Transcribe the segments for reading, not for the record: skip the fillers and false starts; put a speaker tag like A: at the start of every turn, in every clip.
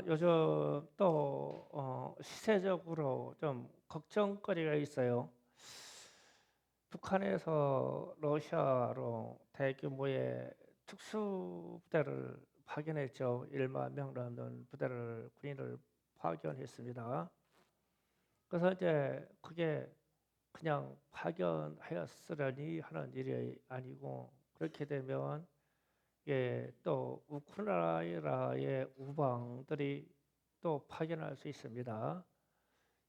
A: 요즘 또 시세적으로 좀 걱정거리가 있어요. 북한에서 러시아로 대규모의 특수부대를 파견했죠. 1만 명 넘는 부대를 군인을 파견했습니다. 그래서 이제 그게 그냥 파견하였으려니 하는 일이 아니고, 그렇게 되면 또 우크라이나의 우방들이 또 파견할 수 있습니다.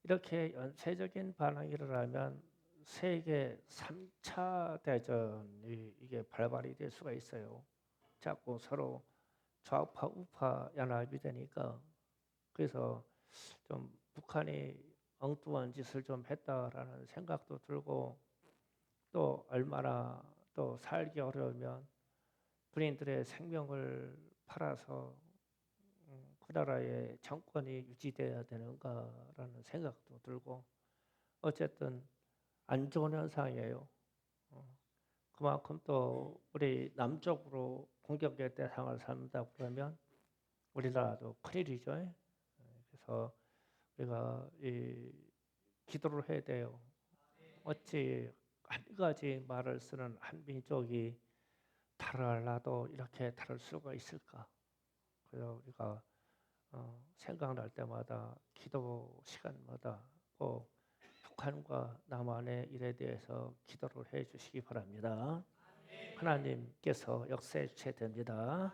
A: 이렇게 연쇄적인 반응이 일어나면 세계 3차 대전이 이게 발발이 될 수가 있어요. 자꾸 서로 좌우파 우파 연합이 되니까. 그래서 좀 북한이 엉뚱한 짓을 좀 했다라는 생각도 들고, 또 얼마나 또 살기 어려우면 군인들의 생명을 팔아서 그 나라의 정권이 유지돼야 되는가라는 생각도 들고, 어쨌든 안 좋은 현상이에요. 어, 그만큼 또 우리 남쪽으로 공격의 대상을 삼다 그러면 우리나라도 큰일이죠. 그래서 우리가 이 기도를 해야 돼요. 어찌 한 가지 말을 쓰는 한 민족이 다를 나도 이렇게 다를 수가 있을까? 그래서 우리가 생각날 때마다 기도 시간마다 꼭 북한과 남한의 일에 대해서 기도를 해 주시기 바랍니다. 하나님께서 역사해 주셔야 됩니다.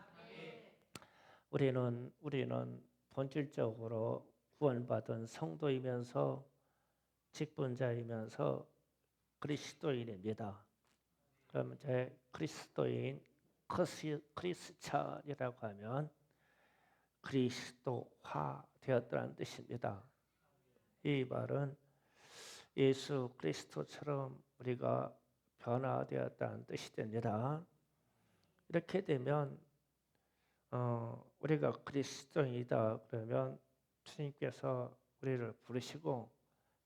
A: 우리는 본질적으로 구원받은 성도이면서 직분자이면서 그리스도인입니다. 그럼 이제 그리스도인 크리스찬이라고 하면 그리스도화 되었다는 뜻입니다. 이 말은 예수 그리스도처럼 우리가 변화되었다는 뜻이 됩니다. 이렇게 되면 우리가 그리스도인이다 그러면 주님께서 우리를 부르시고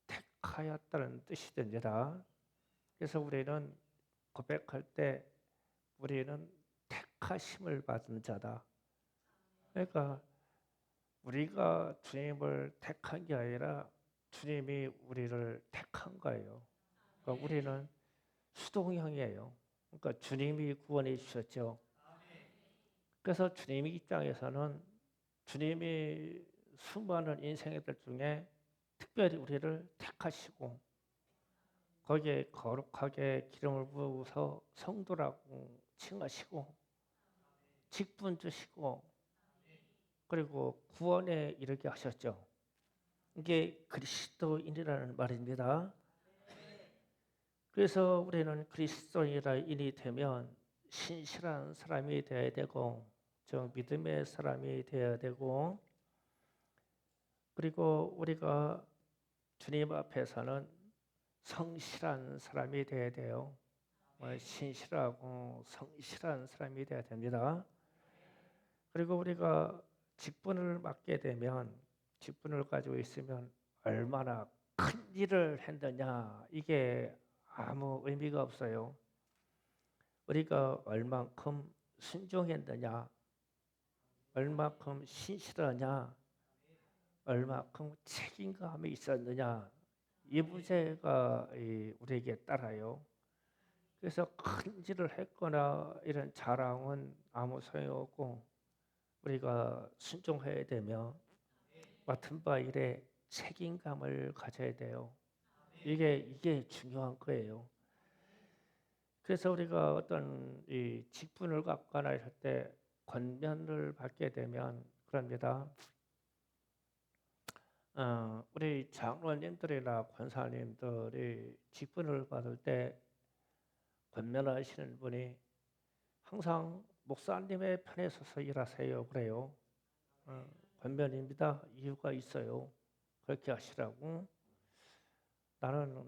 A: 택하였다는 뜻이 됩니다. 그래서 우리는 고백할 때 우리는 택하심을 받은 자다. 그러니까 우리가 주님을 택한 게 아니라 주님이 우리를 택한 거예요. 그러니까 우리는 수동형이에요. 그러니까 주님이 구원해 주셨죠. 그래서 주님 입장에서는 주님이 수많은 인생애들 중에 특별히 우리를 택하시고 거기에 거룩하게 기름을 부어서 성도라고 칭하시고 직분 주시고 그리고 구원에 이르게 하셨죠. 이게 그리스도인이라는 말입니다. 그래서 우리는 그리스도인이 되면 신실한 사람이 되어야 되고 저 믿음의 사람이 되어야 되고, 그리고 우리가 주님 앞에서는 성실한 사람이 되어야 돼요. 신실하고 성실한 사람이 되어야 됩니다. 그리고 우리가 직분을 맡게 되면 직분을 가지고 있으면 얼마나 큰 일을 했느냐 이게 아무 의미가 없어요. 우리가 얼만큼 순종했느냐, 얼만큼 신실하냐, 얼만큼 책임감이 있었느냐 이 문제가 우리에게 따라요. 그래서 큰 일을 했거나 이런 자랑은 아무 소용없고 우리가 순종해야 되며 맡은 바 일에 책임감을 가져야 돼요. 이게 중요한 거예요. 그래서 우리가 어떤 이 직분을 갖거나 할 때 권면을 받게 되면 그럽니다. 우리 장로님들이나 권사님들이 직분을 받을 때 권면하시는 분이 항상 목사님의 편에 서서 일하세요 그래요. 권면입니다. 이유가 있어요. 그렇게 하시라고. 나는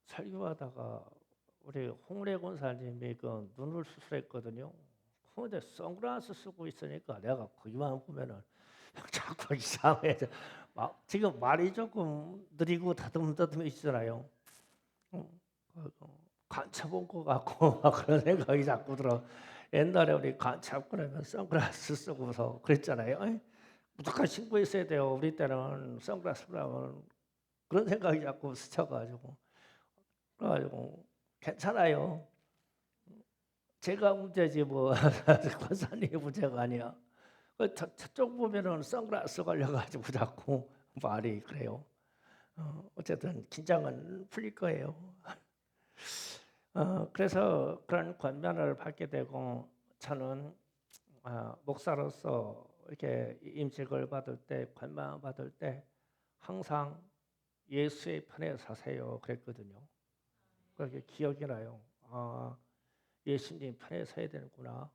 A: 설교하다가 우리 홍래 권사님이 그 눈을 수술했거든요. 근데 선글라스 쓰고 있으니까 내가 거기만 보면은 자꾸 이상해. 지금 말이 조금 느리고 더듬더듬해지잖아요. 간첩 온것 같고 막 그런 생각이 자꾸 들어. 옛날에 우리 간첩 그러면 선글라스 쓰고서 그랬잖아요. 무조건 신고했어야 돼요. 우리 때는 선글라스를 하면 그런 생각이 자꾸 스쳐가지고 그래가지고 괜찮아요. 제가 문제지 뭐 권사님이 문제가 아니야. 저쪽 보면은 선글라스 걸려가지고 자꾸 말이 그래요. 어쨌든 긴장은 풀릴 거예요. 그래서 그런 권면을 받게 되고 저는 목사로서 이렇게 임직을 받을 때 권면 받을 때 항상 예수의 편에 서세요 그랬거든요. 그게 기억이 나요. 예수님 편에 서야 되는구나.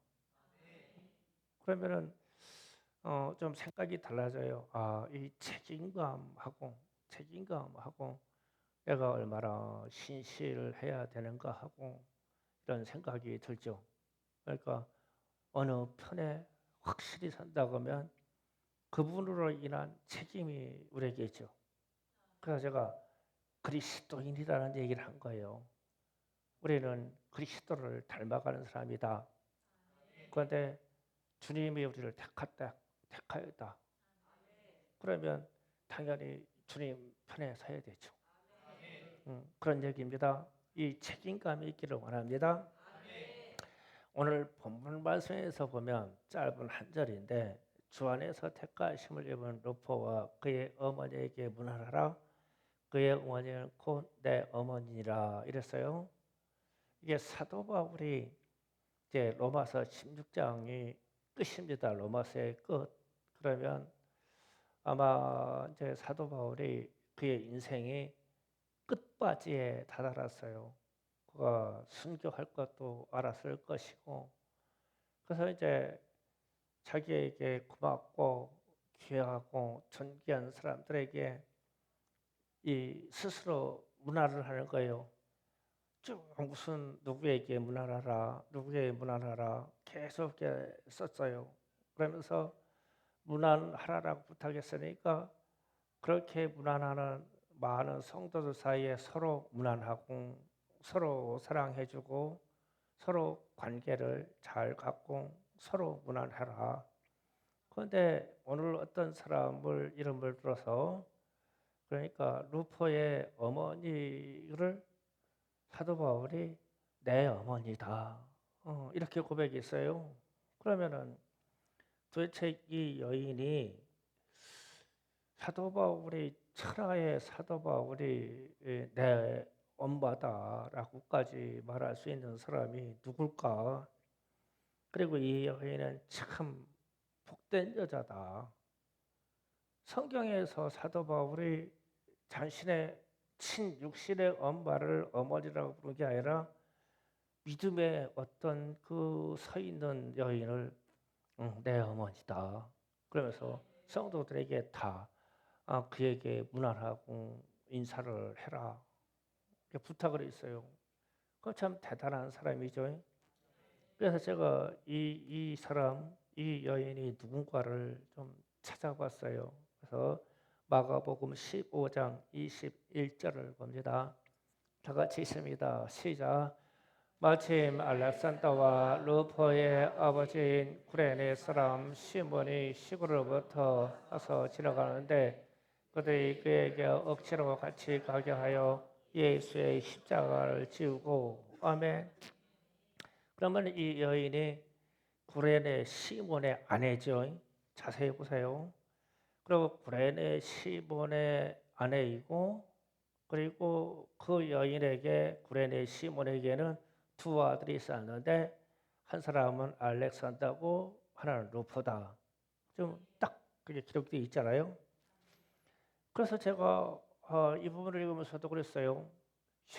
A: 그러면은 좀 생각이 달라져요. 이 책임감하고 내가 얼마나 신실해야 되는가 하고 이런 생각이 들죠. 그러니까 어느 편에 확실히 선다고 하면 그분으로 인한 책임이 우리에게 있죠. 그래서 제가 그리스도인이라는 얘기를 한 거예요. 우리는 그리스도를 닮아가는 사람이다. 그런데 주님이 우리를 택하였다. 그러면 당연히 주님 편에 서야 되죠. 그런 얘기입니다. 이 책임감이 있기를 원합니다. 오늘 본문 말씀에서 보면 짧은 한 절인데 주 안에서 택하심을 입은 루포와 그의 어머니에게 문하라. 그의 어머니는 곧 내 어머니라 이랬어요. 이게 사도 바울이 이제 로마서 16장이 끝입니다. 로마서의 끝. 그러면 아마 이제 사도 바울이 그의 인생이 끝바지에 다다랐어요. 그가 순교할 것도 알았을 것이고, 그래서 이제 자기에게 고맙고 귀하고 존귀한 사람들에게 이 스스로 문화를 하는 거예요. 쭉 무슨 누구에게 문안하라 계속 이렇게 썼어요. 그러면서 문안하라라고 부탁했으니까 그렇게 문안하는 많은 성도들 사이에 서로 문안하고 서로 사랑해주고 서로 관계를 잘 갖고 서로 문안하라. 그런데 오늘 어떤 사람을 이름을 들어서 그러니까 루포의 어머니를 사도 바울이 내 어머니다. 이렇게 고백했어요. 그러면은 도대체 이 여인이 사도 바울이 철화의 사도 바울이 내 엄마다라고까지 말할 수 있는 사람이 누굴까? 그리고 이 여인은 참 복된 여자다. 성경에서 사도 바울이 자신의 친육신의 엄마를 어머니라고 부르는 게 아니라 믿음의 어떤 그 서 있는 여인을 내 어머니다. 그러면서 성도들에게 다 그에게 문안하고 인사를 해라. 이렇게 부탁을 했어요. 그 참 대단한 사람이죠. 그래서 제가 이 사람, 이 여인이 누군가를 좀 찾아봤어요. 그래서 마가복음 15장 21절을 봅니다. 다 같이 있습니다. 시작. 마침 알렉산더와 루포의 아버지인 구레네 사람 시몬이 시골로부터 와서 지나가는데 그들이 그에게 억지로 같이 가게 하여 예수의 십자가를 지우고 아멘. 그러면 이 여인이 구레네 시몬의 아내죠. 자세히 보세요. 그리고 구레네 시몬의 아내이고 그리고 그 여인에게 구레네 시몬에게는 두 아들이 있었는데 한 사람은 알렉산더고 하나는 루포다. 좀 딱 그게 기록되어 있잖아요. 그래서 제가 이 부분을 읽으면서도 그랬어요.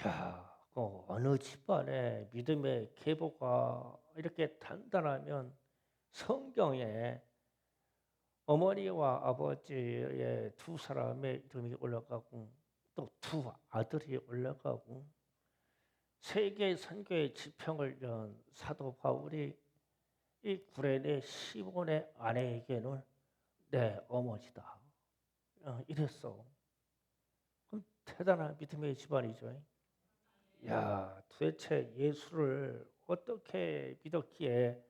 A: 야, 어느 집안에 믿음의 계보가 이렇게 단단하면 성경에 어머니와 아버지의 두 사람의 이름이 올라가고 또 두 아들이 올라가고 세계 선교의 지평을 연 사도 바울이 이 구레네 시몬의 아내에게는 내 어머니다. 이랬어. 그럼 대단한 믿음의 집안이죠. 야, 도대체 예수를 어떻게 믿었기에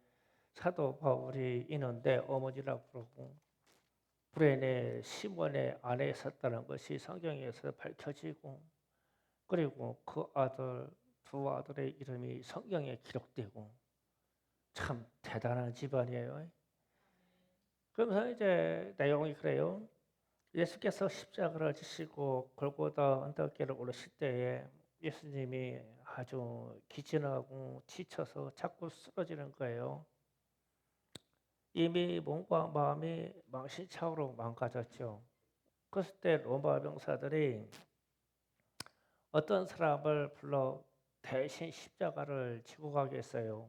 A: 사도 바울이 이는 내 어머니라고 부르고 구레네 시몬의 아내에 있었다는 것이 성경에서 밝혀지고, 그리고 그 아들, 두 아들의 이름이 성경에 기록되고, 참 대단한 집안이에요. 그러면서 이제 내용이 그래요. 예수께서 십자가를 지시고 골고다 언덕길을 오르실 때에 예수님이 아주 기진하고 지쳐서 자꾸 쓰러지는 거예요. 이미 몸과 마음이 망신창으로 망가졌죠. 그랬을 때 로마 병사들이 어떤 사람을 불러 대신 십자가를 지고 가게 했어요.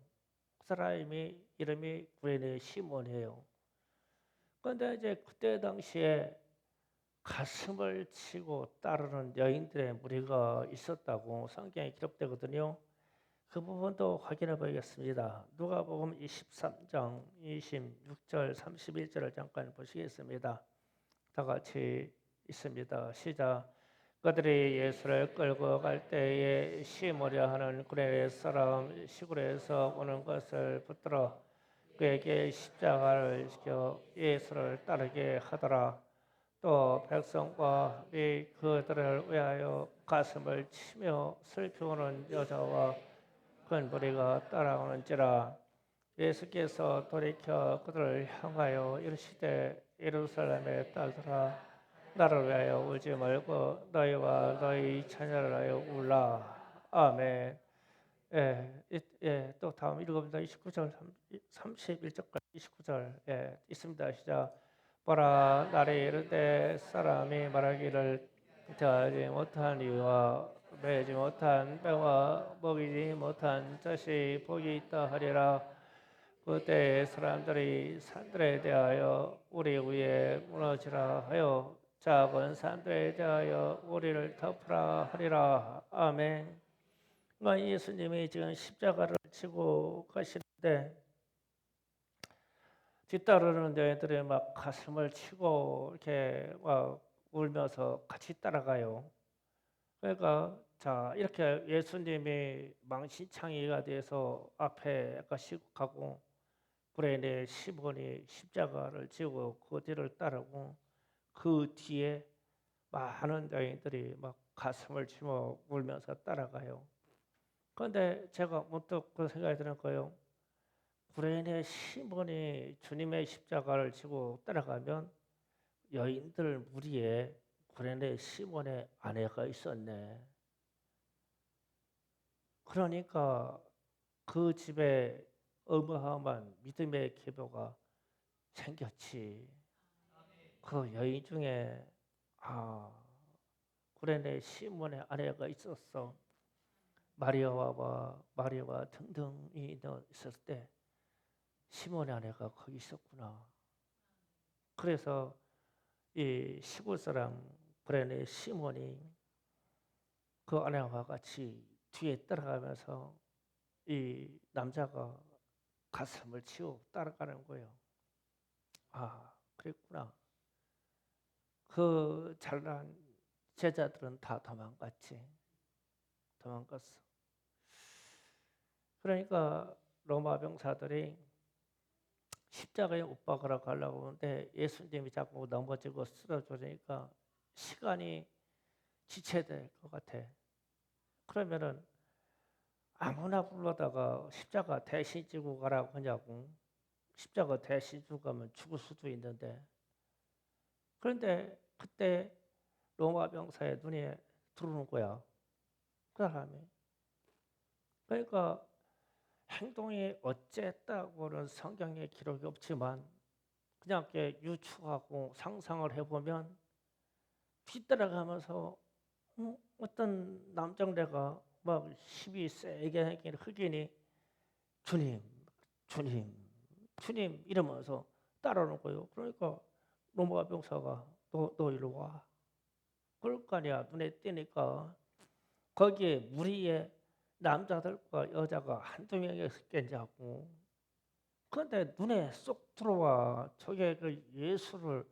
A: 그 사람이 이름이 구레네 시몬이에요. 그런데 이제 그때 당시에 가슴을 치고 따르는 여인들의 무리가 있었다고 성경에 기록되거든요. 그 부분도 확인해 보겠습니다. 누가복음 23장 26절 31절을 잠깐 보시겠습니다. 다 같이 있습니다. 시작. 그들이 예수를 끌고 갈 때에 시모려 하는 구레네 사람 시골에서 오는 것을 붙들어 그에게 십자가를 지켜 예수를 따르게 하더라. 또 백성과 그들을 위하여 가슴을 치며 슬퍼하는 여자와 큰 무리가 따라오는지라. 예수께서 돌이켜 그들을 향하여 이르시되 예루살렘의 딸들아 나를 위하여 울지 말고 너희와 너희 자녀를 위하여 울라. 아멘. 또 다음 읽어봅니다. 29절 31절까지 29절 있습니다. 시작. 보라 날이 이르되 사람이 말하기를 대하지 못한 이와 매지 못한 배와 먹이지 못한 젖이 복이 있다 하리라. 그때 사람들이 산들에 대하여 우리 위에 무너지라 하여 작은 산들에 대하여 우리를 덮으라 하리라. 아멘. 예수님이 지금 십자가를 지고 가시는데 뒤따르는 여인들이 막 가슴을 치고 이렇게 막 울면서 같이 따라가요. 그러니까 자 이렇게 예수님이 망신창이가 돼서 앞에 가고 구레네 시몬이 십자가를 지고 그 뒤를 따르고 그 뒤에 많은 여인들이 막 가슴을 치며 울면서 따라가요. 그런데 제가 문득 그 생각이 드는 거예요. 구레네 시몬이 주님의 십자가를 지고 따라가면 여인들 무리에 구레네 시몬의 아내가 있었네. 그러니까 그 집에 어마어마한 믿음의 기도가 생겼지. 그 여인 중에 구레네 시몬의 아내가 있었어. 마리아와 등등이 있었을 때 시몬의 아내가 거기 있었구나. 그래서 이 시골 사람 구레네 시몬이 그 아내와 같이 뒤에 따라가면서 이 남자가 가슴을 치고 따라가는 거예요. 그랬구나. 그 잘난 제자들은 다 도망갔지. 도망갔어. 그러니까 로마 병사들이 십자가에 못 박으러 가려고 하는데 예수님이 자꾸 넘어지고 쓰러지니까 시간이 지체될 것 같아. 그러면은 아무나 불러다가 십자가 대신 지고 가라고 하냐고. 십자가 대신 지고 가면 죽을 수도 있는데. 그런데 그때 로마 병사의 눈에 들어오는 거야. 그 사람이. 그러니까 행동이 어쨌다고는 성경에 기록이 없지만 그냥 이렇게 유추하고 상상을 해보면 뒤따라가면서 어떤 남정네가 막 힘이 세게 하긴 흑인이 주님, 주님, 주님 이러면서 따라오는 거예요. 그러니까 로마 병사가 너 이리 와. 그럴 거 아니야. 눈에 띄니까 거기에 무리에 남자들과 여자가 한두 명이었겠냐고. 그런데 눈에 쏙 들어와. 저게 그 예수를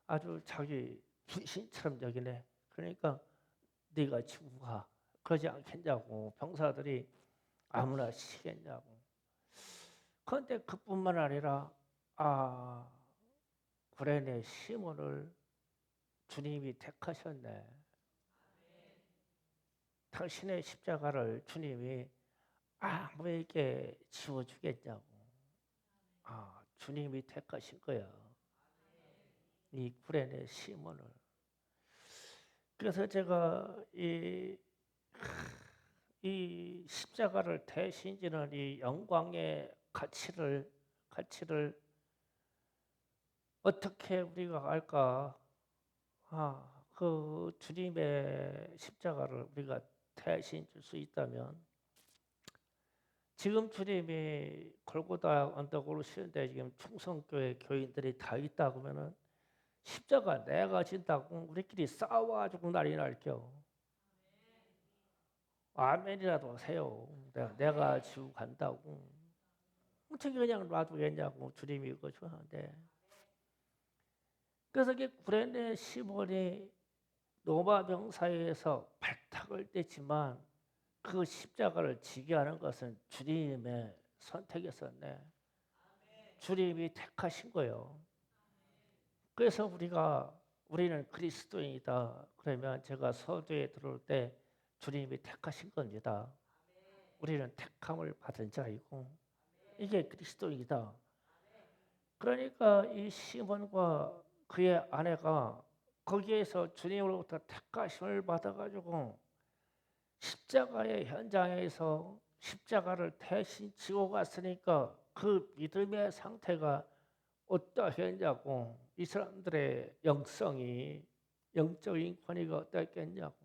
A: 아주 자기 분신처럼 여기네. 그러니까 네가 지고 가. 그러지 않겠냐고. 병사들이 아무나 시겠냐고. 그런데 그뿐만 아니라 아 구레네 시몬을 주님이 택하셨네. 당신의 십자가를 주님이 아무에게 지워주겠냐고. 주님이 택하신 거야. 이 구레네 시몬을. 그래서 제가 이 십자가를 대신 지는 이 영광의 가치를 어떻게 우리가 알까? 그 주님의 십자가를 우리가 대신 줄 수 있다면, 지금 주님이 골고다 언덕 오르시는데 지금 충성교회 교인들이 다 있다 그러면은 십자가 내가 진다고 우리끼리 싸워가지고 난리 날겨. 아멘이라도 하세요. 내가 지고 간다고. 어떻게 그냥 놔두겠냐고 주님이 그거 좋아하는데. 그래서 이게 구레네 시몬이 로마 병사에서 발탁을 뗐지만 그 십자가를 지게 하는 것은 주님의 선택이었네. 주님이 택하신 거예요. 그래서 우리는 그리스도인이다. 그러면 제가 서두에 들어올 때 주님이 택하신 겁니다. 우리는 택함을 받은 자이고 이게 그리스도인이다. 그러니까 이 시몬과 그의 아내가 거기에서 주님으로부터 택하심을 받아가지고 십자가의 현장에서 십자가를 대신 지고 갔으니까 그 믿음의 상태가 어떠했냐고. 이 사람들의 영성이, 영적인 권위가 어떻겠냐고.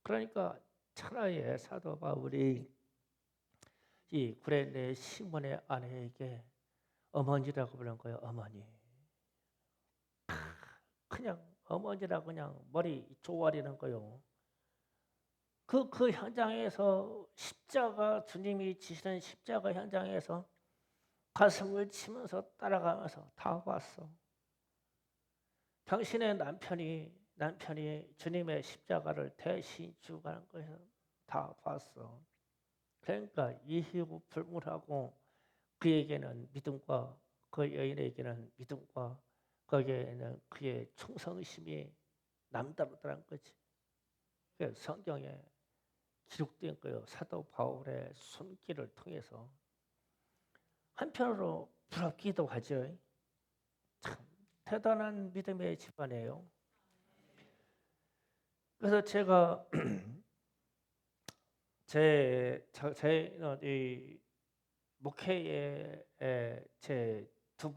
A: 그러니까 천하의 사도 바울이 이 구레네 시몬의 아내에게 어머니라고 부른 거예요. 어머니. 그냥 어머니라 그냥 머리 조아리는 거요. 그 현장에서 주님이 지시는 십자가 현장에서 가슴을 치면서 따라가면서 다 봤어. 당신의 남편이 주님의 십자가를 대신 지고 가는 것을 다 봤어. 그러니까 이희고 불문하고 그에게는 믿음과 그 여인에게는 믿음과 거기에는 그의 충성심이 남다르다는 거지. 그 성경에 기록된 거예요. 사도 바울의 손길을 통해서. 한편으로 부럽기도 하죠. 참 대단한 믿음의 집안이에요. 그래서 제가 이 목회의 제 두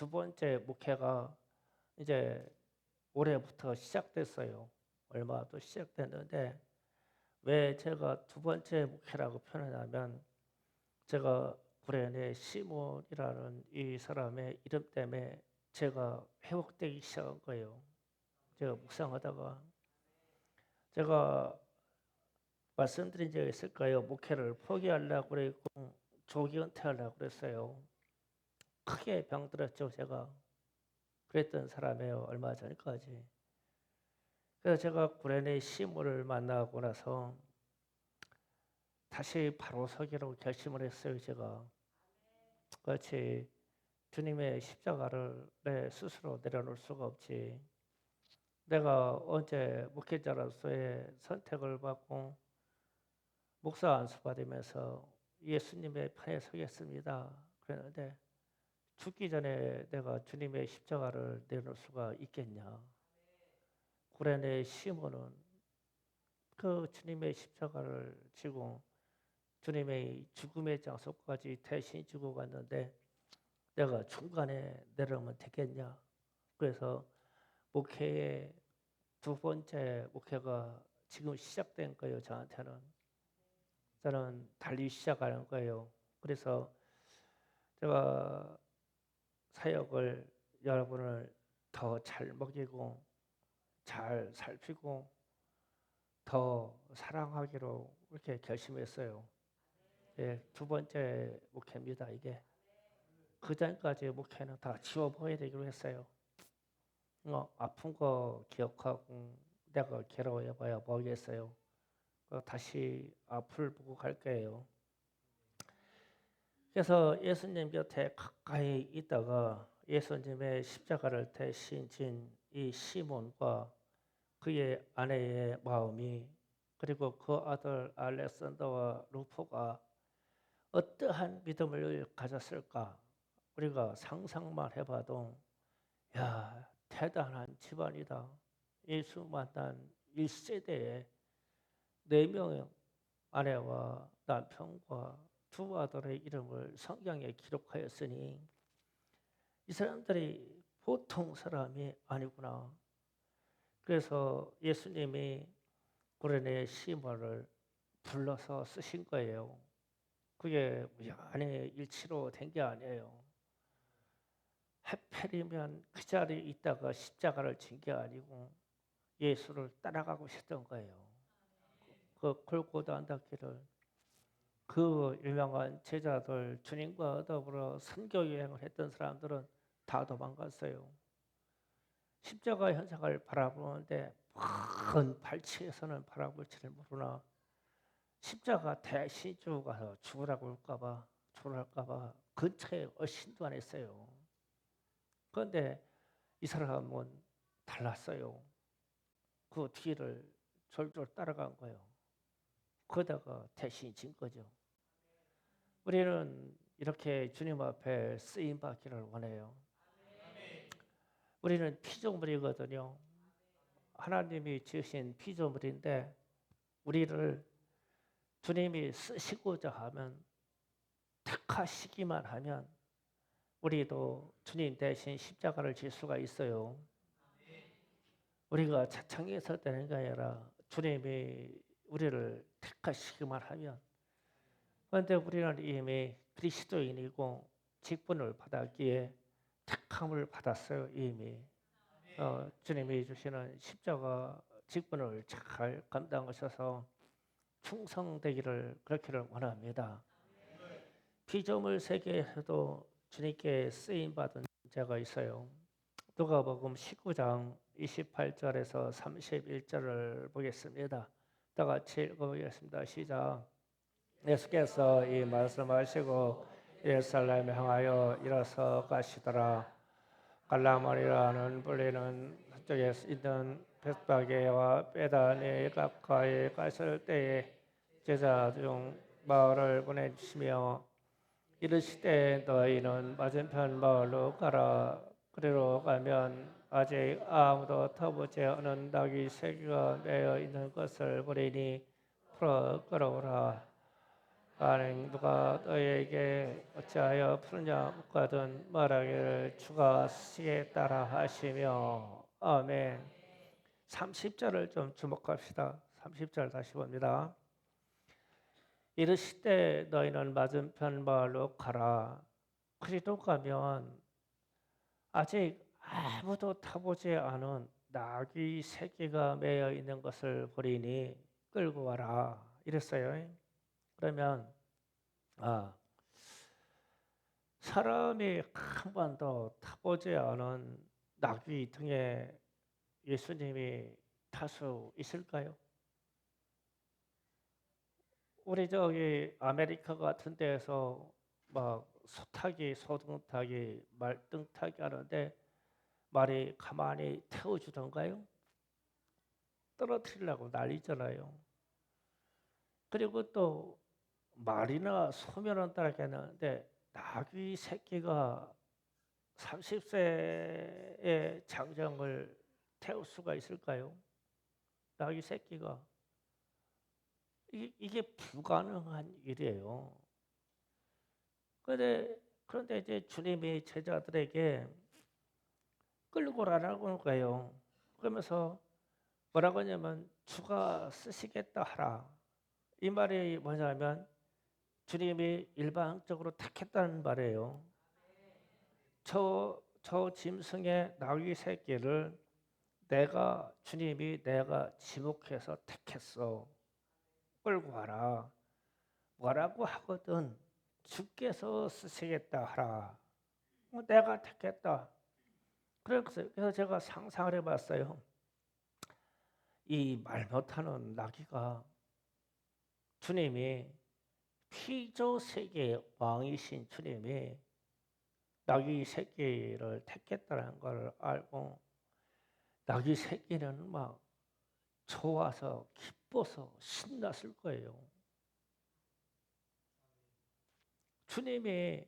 A: 번째 목회가 이제 올해부터 시작됐어요. 얼마 또 시작됐는데 왜 제가 두 번째 목회라고 표현하냐면 제가 구레네 시몬이라는 이 사람의 이름 때문에 제가 회복되기 시작한 거예요. 제가 묵상하다가 제가 말씀드린 적이 있을까요? 목회를 포기하려고 그랬고 조기 은퇴하려고 그랬어요. 크게 병들었죠, 제가. 그랬던 사람이에요, 얼마 전까지. 그래서 제가 구레네 시몬을 만나고 나서 다시 바로 서기로 결심을 했어요, 제가. 그렇지, 주님의 십자가를 내 스스로 내려놓을 수가 없지. 내가 언제 목회자로서의 선택을 받고 목사 안수 받으면서 예수님의 편에 서겠습니다. 그랬는데 죽기 전에 내가 주님의 십자가를 내놓을 수가 있겠냐. 구레네 시몬은 그 주님의 십자가를 지고 주님의 죽음의 장소까지 대신 지고 갔는데 내가 중간에 내려오면 되겠냐. 그래서 목회의 두 번째 목회가 지금 시작된 거예요. 저한테는. 저는 달리 시작하는 거예요. 그래서 제가 사역을 여러분을 더 잘 먹이고 잘 살피고 더 사랑하기로 이렇게 결심했어요. 예, 두 번째 목회입니다. 이게 그 전까지 목회는 다 지워버려야 되기로 했어요. 아픈 거 기억하고 내가 괴로워해봐야 뭐겠어요. 다시 앞을 보고 갈 거예요. 그래서 예수님 곁에 가까이 있다가 예수님의 십자가를 대신 진 이 시몬과 그의 아내의 마음이, 그리고 그 아들 알렉산더와 루포가 어떠한 믿음을 가졌을까? 우리가 상상만 해봐도 야, 대단한 집안이다. 예수 만난 1세대에 4명 아내와 남편과 두 아들의 이름을 성경에 기록하였으니 이 사람들이 보통 사람이 아니구나. 그래서 예수님이 구레네 시몬을 불러서 쓰신 거예요. 그게 우연히 일치로 된 게 아니에요. 하필이면 그 자리에 있다가 십자가를 진 게 아니고 예수를 따라가고 싶던 거예요. 그 골고다 언덕길을 그 유명한 제자들, 주님과 더불어 선교 여행을 했던 사람들은 다 도망갔어요. 십자가 현상을 바라보는데 큰 발치에서는 바라볼 줄을 모르나 십자가 대신 주고 가서 죽으라고 할까봐, 죽을까봐 근처에 얼씬도 안 했어요. 그런데 이 사람은 달랐어요. 그 뒤를 졸졸 따라간 거예요. 그러다가 대신 진 거죠. 우리는 이렇게 주님 앞에 쓰임 받기를 원해요. 우리는 피조물이거든요. 하나님이 지으신 피조물인데 우리를 주님이 쓰시고자 하면, 택하시기만 하면 우리도 주님 대신 십자가를 질 수가 있어요. 우리가 차창에서 되는 게 아니라 주님이 우리를 택하시기만 하면. 그런데 우리는 이미 그리스도인이고 직분을 받았기에 택함을 받았어요. 이미 주님이 주시는 십자가 직분을 잘 감당하셔서 충성되기를 그렇기를 원합니다. 피조물 세계에서도 주님께 쓰임 받은 자가 있어요. 누가복음 19장 28절에서 31절을 보겠습니다. 다 같이 읽어보겠습니다. 시작. 예수께서 이 말씀하시고 예루살렘에 향하여 일어서 가시더라. 갈라머리라는 불리는 서쪽에 있는 베스바게와 베다니 가까이 가실 때에 제자 중 마을을 보내주시며 이르시되 너희는 맞은편 마을로 가라. 그리로 가면 아직 아무도 타보지 않은 낙이 3개가 매여 있는 것을 보리니 풀어 끌어오라. 만약 누가 너희에게 어찌하여 푸느냐 묻거든 말하기를 주가 쓰시겠다라 하시며. 아멘. 30절을 좀 주목합시다. 30절 다시 봅니다. 이르시되 너희는 맞은편 마을로 가라. 그리로 가면 아직 아무도 타보지 않은 낙이 3개가 매여 있는 것을 보리니 끌고 와라. 이랬어요. 그러면 사람이 한 번도 타보지 않은 나귀 등에 예수님이 탈 수 있을까요? 우리 저기 아메리카 같은 데에서 막 소타기, 소등타기, 말등타기 하는데 말이 가만히 태워주던가요? 떨어뜨리려고 난리잖아요. 그리고 또 말이나 소면은 따라가는데 나귀 새끼가 30세의 장정을 태울 수가 있을까요? 나귀 새끼가. 이게 불가능한 일이에요. 그런데 이제 주님이 제자들에게 끌고 가라고 거예요. 그러면서 뭐라고 하냐면 주가 쓰시겠다 하라. 이 말이 뭐냐면 주님이 일방적으로 택했다는 말이에요. 저 짐승의 나귀 새끼를 주님이 내가 지목해서 택했어. 끌고 와라. 뭐라고 하거든 주께서 쓰시겠다 하라. 내가 택했다. 그래서 제가 상상을 해봤어요. 이 말 못하는 나귀가 주님이 피조 세계의 왕이신 주님이 낙이 새끼를 택했다는 걸 알고 낙이 새끼는 막 좋아서 기뻐서 신났을 거예요. 주님이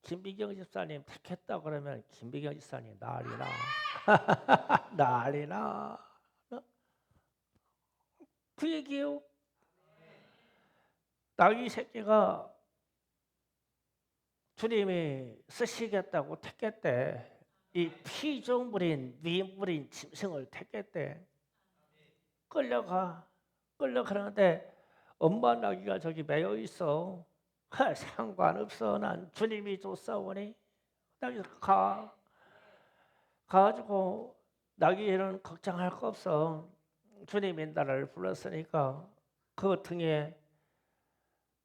A: 김비경 집사님 택했다 그러면 김비경 집사님 난리나 난리나 그 얘기요. 낙이 새끼가 주님이 쓰시겠다고 택했대. 이 피조물인 미물인 짐승을 택했대. 끌려가는데 엄마 나귀가 저기 매여 있어. 상관없어. 난 주님이 줬사오니 나귀 가가지고 나귀는 걱정할 거 없어. 주님이 나를 불렀으니까 그 등에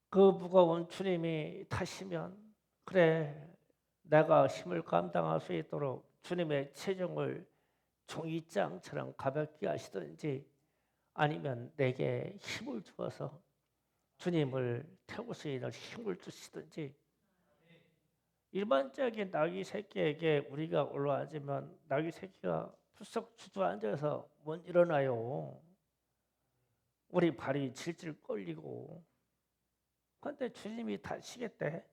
A: 그 무거운 주님이 타시면 그래 내가 힘을 감당할 수 있도록 주님의 체중을 종이장처럼 가볍게 하시든지 아니면 내게 힘을 주어서 주님을 태울 수 있는 힘을 주시든지. 일반적인 나귀 새끼에게 우리가 올라앉으면 나귀 새끼가 풀썩 주저앉아서 못 일어나요. 우리 발이 질질 끌리고. 그런데 주님이 타시겠대.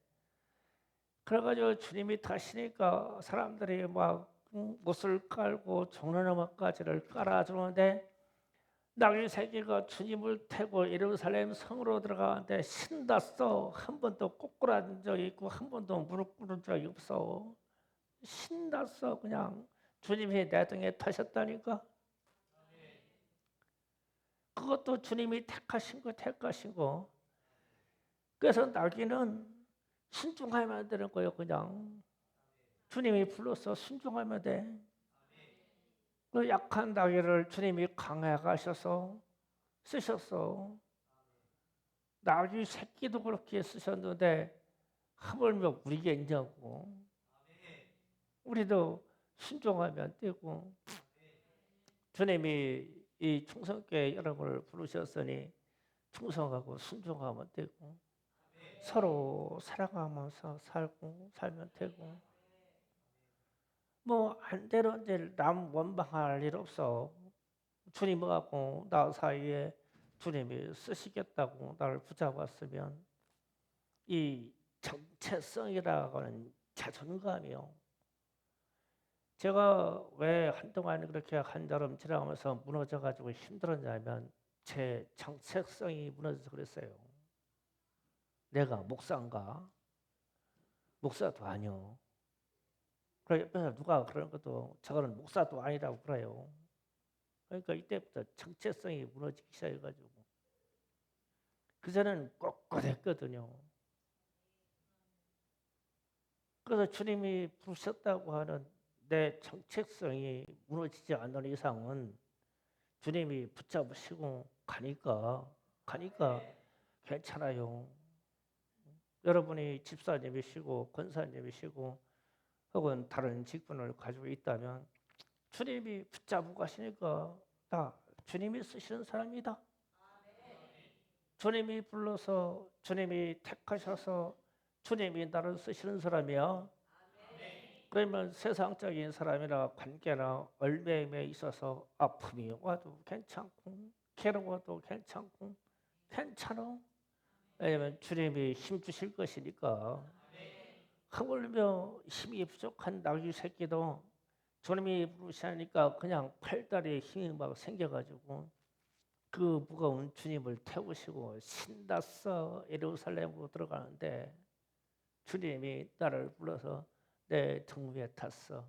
A: 그래가지고 주님이 타시니까 사람들이 막 옷을 깔고 종려나무까지를 깔아주는데 나귀 새끼가 주님을 태고 예루살렘 성으로 들어가는데 신났어. 한 번도 꼬꾸라진 적이 있고 한 번도 무릎 꿇은 적이 없어. 신났어. 그냥 주님이 내 등에 타셨다니까. 그것도 주님이 택하신 거. 그래서 나귀는 순종하면 되는 거예요. 그냥 주님이 불러서 순종하면 돼. 그 약한 나귀를 주님이 강해가셔서 쓰셨어. 나귀 새끼도 그렇게 쓰셨는데 하물며 우리가 있냐고. 우리도 순종하면 되고. 주님이 이 충성교회 여러분을 부르셨으니 충성하고 순종하면 되고 서로 사랑하면서 살면 되고. 뭐 안 되는 일 남 원망할 일 없어. 주님하고 나 사이에 주님이 쓰시겠다고 나를 붙잡았으면 이 정체성이라고 하는 자존감이요. 제가 왜 한동안 그렇게 한달음 지나가면서 무너져가지고 힘들었냐면 제 정체성이 무너져서 그랬어요. 내가 목사인가? 목사도 아니요. 그래 옆에서 누가 그러는 것도 저거는 목사도 아니라고 그래요. 그러니까 이때부터 정체성이 무너지기 시작해가지고 그전에는 꼿꼿했거든요. 그래서 주님이 부르셨다고 하는 내 정체성이 무너지지 않는 이상은 주님이 붙잡으시고 가니까 괜찮아요. 여러분이 집사님이시고 권사님이시고 혹은 다른 직분을 가지고 있다면 주님이 붙잡고 가시니까 나 주님이 쓰시는 사람이다. 주님이 불러서 주님이 택하셔서 주님이 나를 쓰시는 사람이야. 그러면 세상적인 사람이나 관계나 얼매임에 있어서 아픔이 와도 괜찮고 괴로워도 괜찮고 괜찮아. 왜냐하면 주님이 힘 주실 것이니까. 하물며 힘이 부족한 나귀 새끼도 주님이 부르시니까 그냥 팔다리에 힘이 막 생겨가지고 그 무거운 주님을 태우시고 신났어 예루살렘으로 들어가는데 주님이 나를 불러서 내 등 위에 탔어.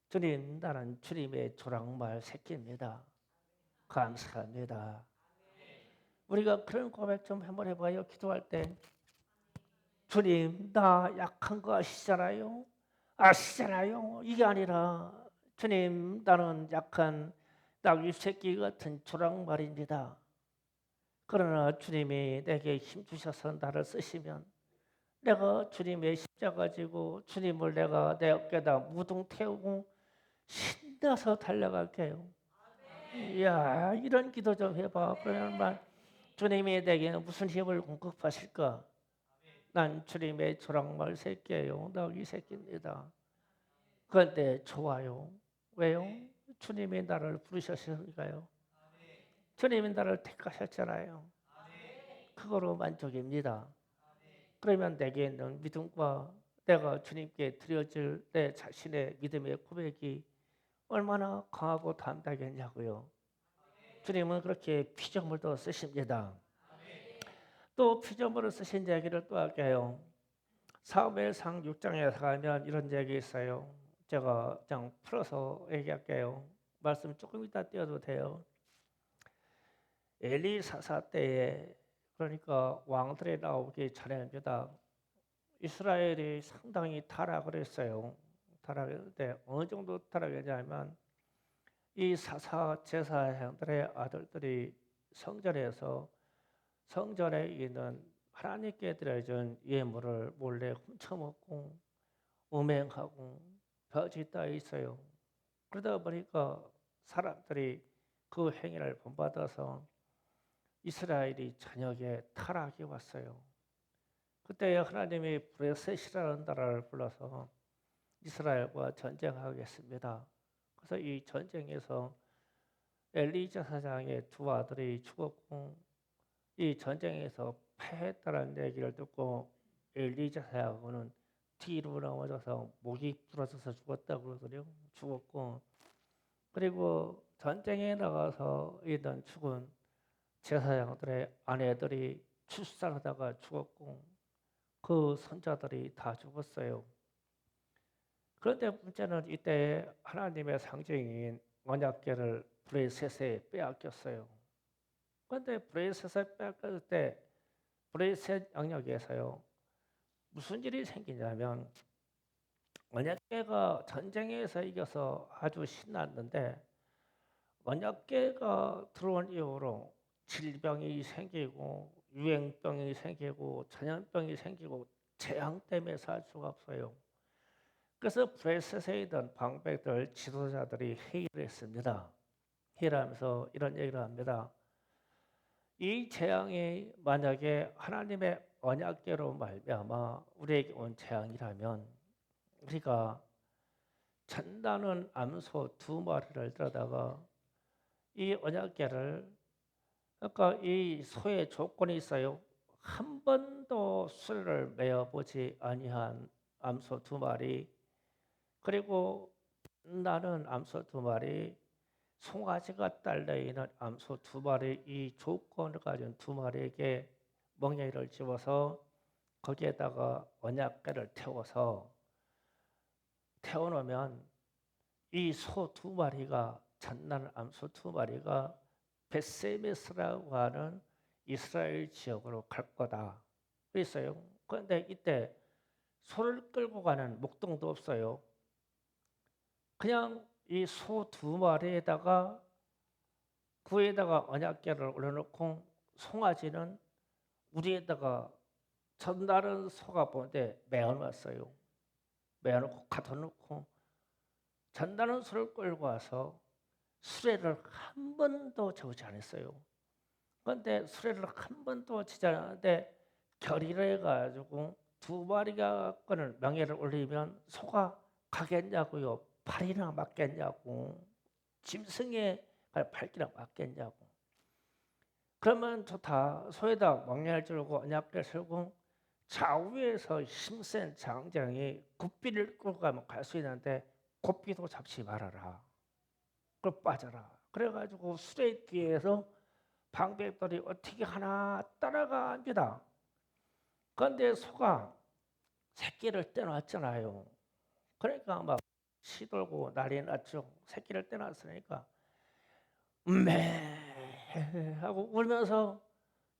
A: 주님, 나는 주님의 조랑말 새끼입니다. 감사합니다. 우리가 그런 고백 좀 한번 해봐요. 기도할 때 주님, 나 약한 거 아시잖아요. 아시잖아요. 이게 아니라 주님, 나는 약한 나귀 새끼 같은 조랑말입니다. 그러나 주님이 내게 힘 주셔서 나를 쓰시면 내가 주님의 십자가 지고 주님을 내가 내 어깨에다 무등 태우고 신나서 달려갈게요. 이야, 이런 기도 좀 해봐. 그러면 주님이 내게 무슨 힘을 공급하실까? 난 주님의 조랑말 새끼예요. 너희 새끼입니다. 그런데 좋아요. 왜요? 주님이 나를 부르셨으니까요. 주님이 나를 택하셨잖아요. 그거로 만족입니다. 그러면 내게 있는 믿음과 내가 주님께 드려질 내 자신의 믿음의 고백이 얼마나 강하고 담대하겠냐고요. 주님은 그렇게 피조물도 쓰십니다. 또 피조물을 쓰신 얘기를 또 할게요. 사무엘상 6장에 가면 이런 얘기 있어요. 제가 그냥 풀어서 얘기할게요. 말씀 조금 이따 띄워도 돼요. 엘리사사 때에 그러니까 왕들이 나오기 전에입니다. 이스라엘이 상당히 타락을 했어요. 타락했는데 어느 정도 타락했냐면 이 사사 제사장들의 아들들이 성전에서 성전에 있는 하나님께 드려진 예물을 몰래 훔쳐먹고 음행하고 벼짓 따 있어요. 그러다 보니까 사람들이 그 행위를 본받아서 이스라엘이 저녁에 타락이 왔어요. 그때 하나님이 브레셋이라는 나라를 불러서 이스라엘과 전쟁하겠습니다. 그래서 이 전쟁에서 엘리자 사장의 두 아들이 죽었고 이 전쟁에서 패했다는 얘기를 듣고 엘리자 사장은 뒤로 넘어져서 목이 부러져서 죽었다고 그러더래요. 죽었고 그리고 전쟁에 나가서 있던 죽은 제사장들의 아내들이 출산하다가 죽었고 그 손자들이 다 죽었어요. 그런데 문제는 이때 하나님의 상징인 언약궤를 브레셋에 빼앗겼어요. 그런데 브레셋에 빼앗겼을 때 브레셋 영역에서요. 무슨 일이 생기냐면 언약궤가 전쟁에서 이겨서 아주 신났는데 언약궤가 들어온 이후로 질병이 생기고 유행병이 생기고 전염병이 생기고 재앙 때문에 살 수가 없어요. 그래서 브레셋에 있던 방백들 지도자들이 회의를 했습니다. 회의를 하면서 이런 얘기를 합니다. 이 재앙이 만약에 하나님의 언약궤로 말미암아 우리에게 온 재앙이라면 우리가 전나는 암소 2마리를 들여다가 이 언약궤를 그러니까 이 소의 조건이 있어요. 한 번도 수레를 메어보지 아니한 암소 2마리 그리고 나는 암소 2마리 송아지가 딸려있는 암소 2마리 이 조건을 가진 2마리에게 멍에를 집어서 거기에다가 언약궤를 태워놓으면 이 소 2마리가 전날 암소 2마리가 베세메스라고 하는 이스라엘 지역으로 갈 거다. 그랬어요. 그런데 이때 소를 끌고 가는 목동도 없어요. 그냥 이 소 2마리에다가 구에다가 언약궤를 올려놓고 송아지는 우리에다가 전날은 소가 보는데 메어놨어요. 메어놓고 가둬놓고 전날은 소를 끌고 와서 수레를 한 번도 저지 않았어요. 그런데 수레를 한 번도 지지 않았는데 결의를 해가지고 2마리가 끈을 명예를 올리면 소가 가겠냐고요. 팔이나 맞겠냐고. 짐승의 발기나 맞겠냐고. 그러면 좋다. 소에다 명예를 주고 언약궤를 세우고 좌우에서 힘센 장장이 굿비를 끌고 가면 갈 수 있는데 굿비도 잡지 말아라. 그걸 빠져라. 그래가지고 수레 뒤에서 방백들이 어떻게 하나 따라갑니다. 그런데 소가 새끼를 떼놨잖아요. 그러니까 막 시돌고 난리 났죠. 새끼를 떼놨으니까 하고 울면서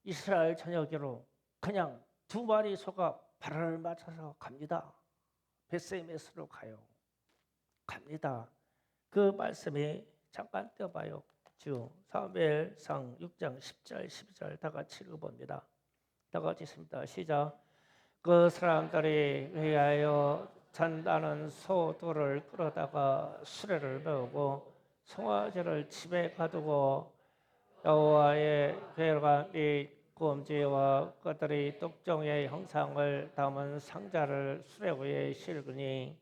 A: 이스라엘 전역으로 그냥 2마리 소가 발을 맞춰서 갑니다. 베세메스로 가요. 갑니다. 그 말씀이 잠깐 떼어봐요. 주 사무엘상 6장 10절 12절 다 같이 읽어봅니다. 다 같이 있습니다. 시작. 그 사람들이 위하여 잔다는 소들을 끌어다가 수레를 메우고 송아지를 집에 가두고 여호와의 궤가 및 검지와 그들의 독종의 형상을 담은 상자를 수레 위에 싣으니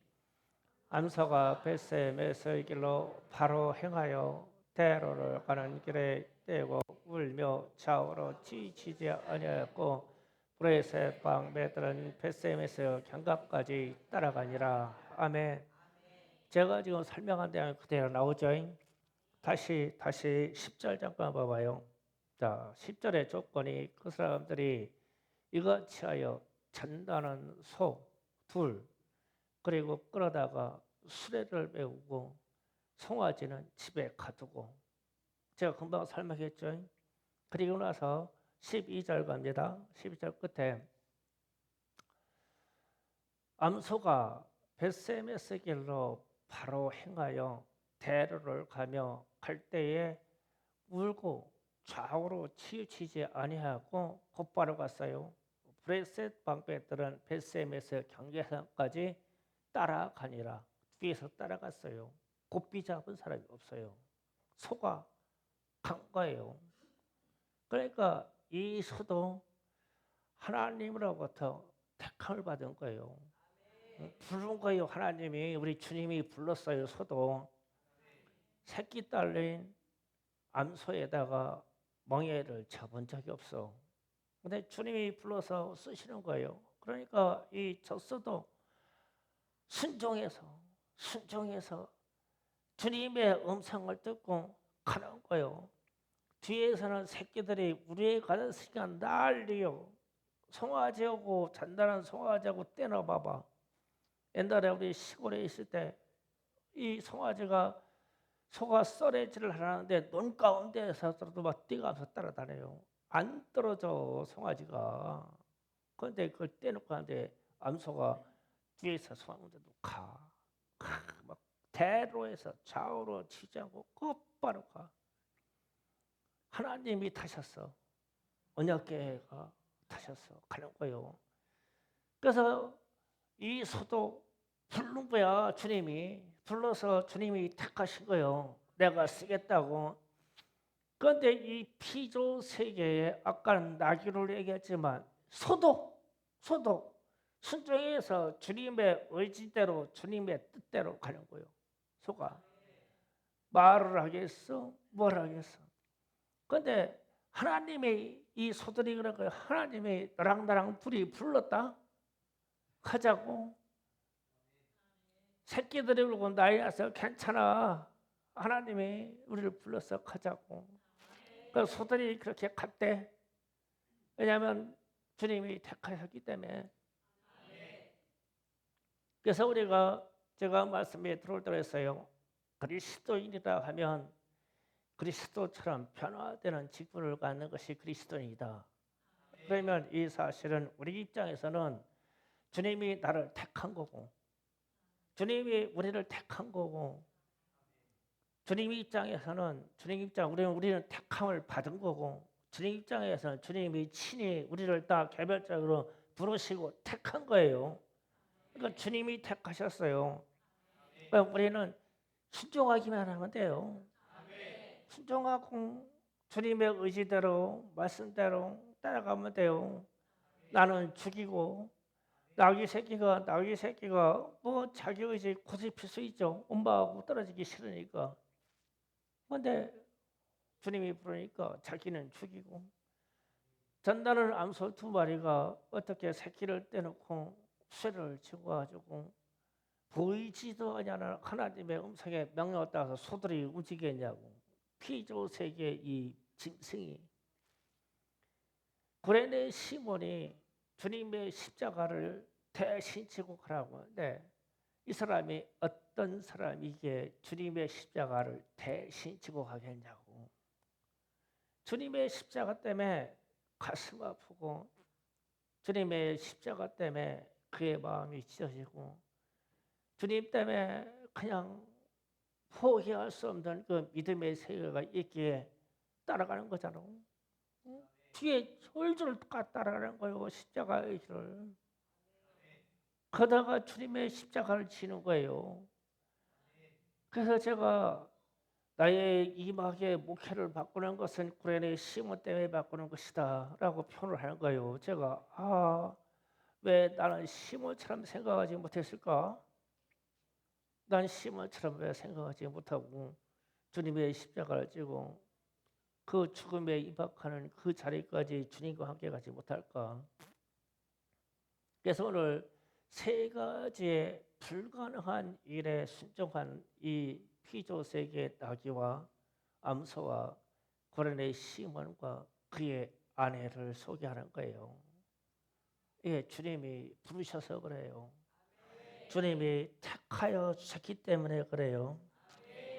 A: 암소가 벳셈에서의 길로 바로 행하여 대로를 가는 길에 떼고 울며 좌우로 치치지 아니하였고 브레셋 방배들은 벳셈에서 경갑까지 따라가니라. 아멘. 제가 지금 설명한 대로 그대로 나오죠. 다시 10절 잠깐 봐봐요. 자, 10절의 조건이 그 사람들이 이거 취하여 잔다는 소 둘, 그리고 끌어다가 수레를 메우고 송아지는 집에 가두고, 제가 금방 설명했죠. 그리고 나서 12절 갑니다. 12절 끝에 암소가 벳세메스 길로 바로 행하여 대로를 가며 갈 때에 울고 좌우로 치우치지 아니하고 곧바로 갔어요. 브레셋 방배들은 벳셈에서 경계선까지 따라가니라. 뒤에서 따라갔어요. 곱비 잡은 사람이 없어요. 소가 간 거예요. 그러니까 이 소도 하나님으로부터 택함을 받은 거예요. 부른 거예요. 하나님이, 우리 주님이 불렀어요. 소도 새끼 딸린 암소에다가 멍에를 잡은 적이 없어. 근데 주님이 불러서 쓰시는 거예요. 그러니까 이 젖소도 순종해서 주님의 음성을 듣고 가는 거예요. 뒤에서는 새끼들이 우리의 가졌으니까 난리요. 송아지하고 잔다는 송아지하고 떼어봐봐. 옛날에 우리 시골에 있을 때 이 송아지가 소가 썰애질을 하는데 논 가운데에서도 막 뛰어가면서 따라다녀요. 안 떨어져 송아지가. 그런데 그걸 떼놓고 하는데 암소가 뒤에서 송아지도 막 대로에서 좌우로 치지 않고 곧바로 가. 하나님이 타셨어. 언약궤가 타셨어. 가는 거예요. 그래서 이 소도 부른 거야. 주님이 불러서 주님이 택하신 거예요. 내가 쓰겠다고. 그런데 이 피조 세계에 아까는 나귀를 얘기했지만 소도 순종해서 주님의 의지대로 주님의 뜻대로 가는 거예요. 소가 말을 하겠어? 뭘 하겠어? 그런데 하나님의 이 소들이 그런 거예요. 하나님이 너랑 둘이 불렀다 하자고. 새끼들이 울고 나이 나서 괜찮아. 하나님이 우리를 불러서 가자고. 그 소들이 그렇게 갔대. 왜냐하면 주님이 택하셨기 때문에. 그래서 제가 말씀에 들어올 때 했어요. 그리스도인이라 하면 그리스도처럼 변화되는 직분을 갖는 것이 그리스도인이다. 그러면 이 사실은 우리 입장에서는 주님이 나를 택한 거고, 주님이 우리를 택한 거고, 주님 입장에서는 우리는 택함을 받은 거고, 주님 입장에서는 주님이 친히 우리를 다 개별적으로 부르시고 택한 거예요. 그러니까 주님이 택하셨어요. 그러니까 우리는 순종하기만 하면 돼요. 순종하고 주님의 의지대로 말씀대로 따라가면 돼요. 나는 죽이고 나귀 새끼가 뭐 자기 의지 고집필 수 있죠. 엄마하고 떨어지기 싫으니까. 그런데 주님이 부르니까 자기는 죽이고, 전다는 암소 2마리가 어떻게 새끼를 떼놓고 쇠를 치고 가지고 보이지도 않는 하나님의 음성에 명령을 따라서 소들이 움직였냐고. 피조 세계의 이 짐승이. 구레네 시몬이 주님의 십자가를 대신 지고 가라고 하는데, 이 사람이 어떤 사람이기에 주님의 십자가를 대신 지고 가겠냐고. 주님의 십자가 때문에 가슴 아프고, 주님의 십자가 때문에 그의 마음이 찢어지고, 주님 때문에 그냥 포기할 수 없는 그 믿음의 세계가 있기에 따라가는 거잖아. 뒤에 졸졸 따라가는 거예요. 십자가의 길을. 그러다가 주님의 십자가를 지는 거예요. 그래서 제가 나의 이막의 목회를 바꾸는 것은 구레네 시몬 때문에 바꾸는 것이다 라고 표현을 하는 거예요. 제가 왜 나는 시몬처럼 생각하지 못했을까? 난 시몬처럼 왜 생각하지 못하고 주님의 십자가를 지고 그 죽음에 임박하는 그 자리까지 주님과 함께 가지 못할까? 그래서 오늘 세 가지의 불가능한 일에 순종한 이 피조세계 나귀와 암소와 고레네 시몬과 그의 아내를 소개하는 거예요. 예, 주님이 부르셔서 그래요. 주님이 택하여 주셨기 때문에 그래요.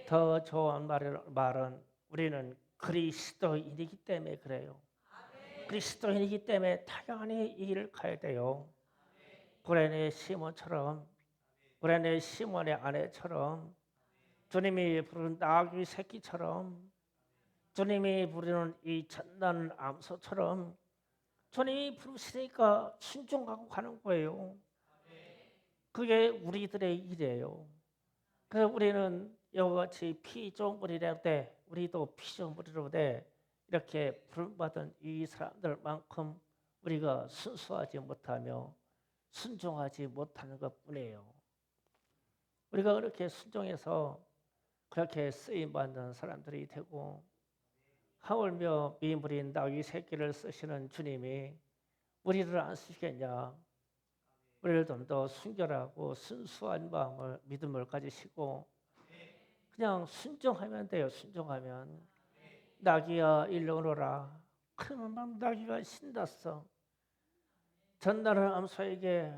A: 더 좋은 말은 우리는 그리스도인이기 때문에 그래요. 그리스도인이기 때문에 당연히 이 길을 가야 돼요. 구레네 시몬처럼, 구레네 시몬의 아내처럼, 주님이 부른 나귀 새끼처럼, 주님이 부르는 이 전난 암소처럼 주님이 부르시니까 순종하고 가는 거예요. 그게 우리들의 일이에요. 그래서 우리는 이와 같이 피조물이라 때 우리도 피조물이라 때 이렇게 부름받은 이 사람들만큼 우리가 순수하지 못하며 순종하지 못하는 것뿐이에요. 우리가 그렇게 순종해서 그렇게 쓰임받는 사람들이 되고 하물며 미물인 나귀 새끼를 쓰시는 주님이 우리를 안 쓰시겠냐? 우리를 좀 더 순결하고 순수한 마음을 믿음을 가지시고 그냥 순종하면 돼요. 순종하면 나귀야 일로 오너라. 그러면 막 나귀가 신났어. 전날은 암소에게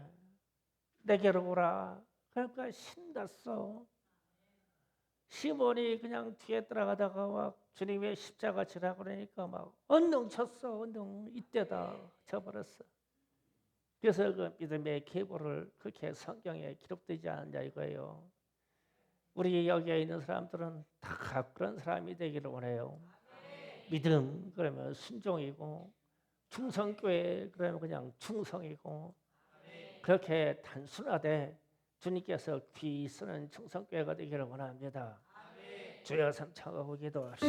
A: 내게로 오라. 그러니까 신났어. 시몬이 그냥 뒤에 따라가다가 막 주님의 십자가 지라고 그러니까 막 언능 쳤어. 언능 이때다 쳐버렸어. 그래서 그 믿음의 계보를 그렇게 성경에 기록되지 않느냐 이거예요. 우리 여기에 있는 사람들은 다 그런 사람이 되기를 원해요. 믿음 그러면 순종이고 충성교회 그러면 그냥 충성이고 그렇게 단순하되 주님께서 귀 쓰는 충성교회가 되기를 원합니다. 주여 삼창하고 기도합시다.